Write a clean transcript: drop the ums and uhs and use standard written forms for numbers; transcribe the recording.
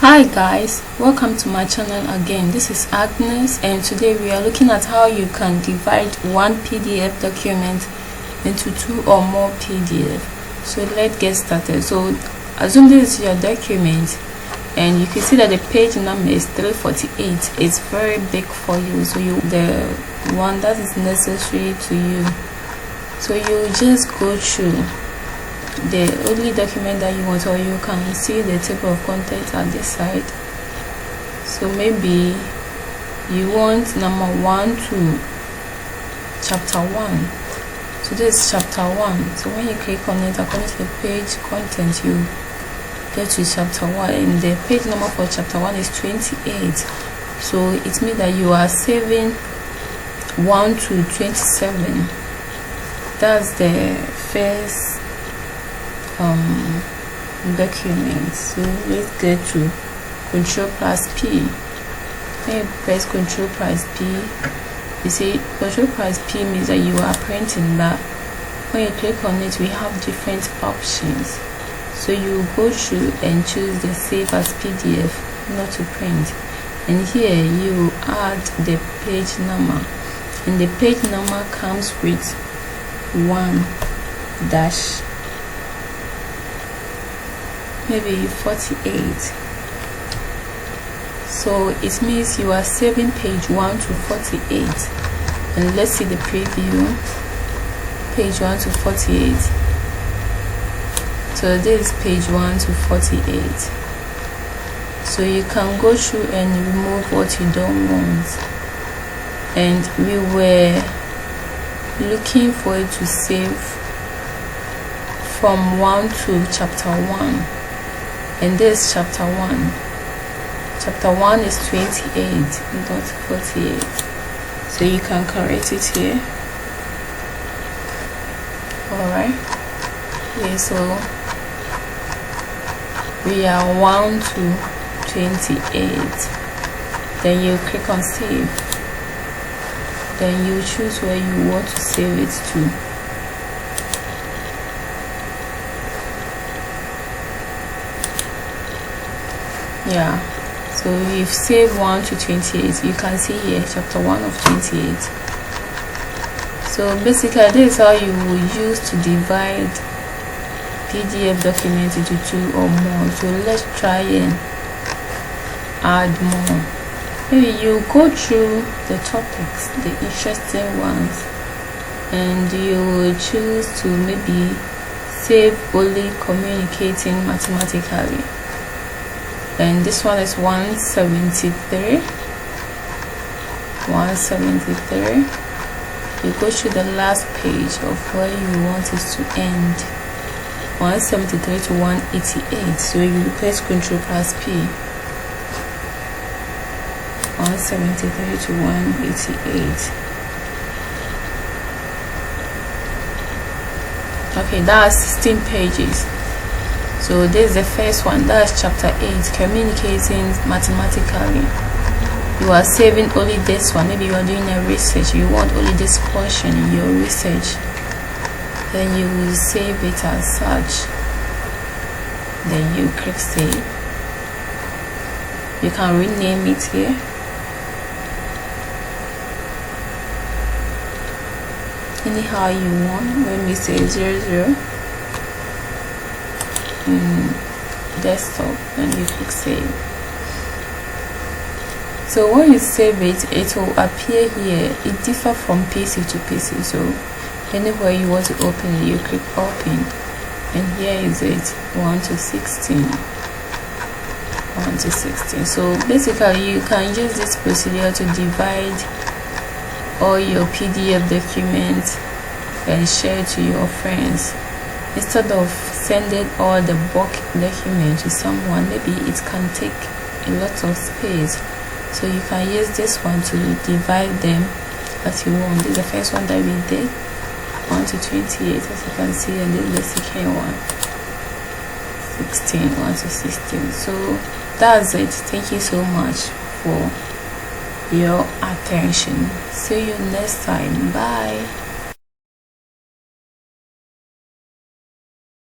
Hi guys, welcome to my channel again. This is Agnes, and today we are looking at how you can divide one PDF document into two or more PDF. So let's get started. So assume this is your document and you can see that the page number is 348. It's very big for you, so the one that is necessary to you. So you just go through the only document that you want, or you can see the table of contents at this side. So maybe you want number 1 to chapter 1. So this is chapter 1. So when you click on it, according to the page content, you get to chapter 1, and the page number for chapter 1 is 28. So it means that you are saving 1 to 27. That's the first document. So let's get to Control plus P. When you press Control plus P, you see Control plus P means that you are printing, but when you click on it, we have different options. So you go through and choose the save as PDF, not to print, and here you add the page number, and the page number comes with 1 dash maybe 48. So it means you are saving page 1 to 48. And let's see the preview. Page 1 to 48. So this is page 1 to 48. So you can go through and remove what you don't want. And we were looking for it to save from 1 to chapter 1. And this chapter 1. Chapter 1 is 28, not 48. So you can correct it here. Alright. Okay, so we are 1 to 28. Then you click on save. Then you choose where you want to save it to. Yeah, so we've saved 1 to 28. You can see here chapter 1 of 28. So basically this is how you will use to divide PDF document into 2 or more. So let's try and add more. Maybe you go through the topics, the interesting ones, and you will choose to maybe save only communicating mathematically. And this one is 173. 173. You go to the last page of where you want it to end. 173 to 188. So you press Control plus P. 173 to 188. Okay, that's 16 pages. So this is the first one. That's chapter 8, communicating mathematically. You are saving only this one. Maybe you are doing a research, you want only this portion in your research, then you will save it as such. Then you click save. You can rename it here. Anyhow you want. When we say 00 desktop, and you click save. So when you save it, it will appear here. It differs from PC to PC, so anywhere you want to open it, you click open, and here is it, 1 to 16. 1 to 16. So basically you can use this procedure to divide all your PDF documents and share it to your friends, instead of sending all the bulk document to someone. Maybe it can take a lot of space, so you can use this one to divide them as you want. This is the first one that we did, 1 to 28, as you can see, and this is the second one, 16, 1 to 16. So that's it. Thank you so much for your attention. See you next time. Bye.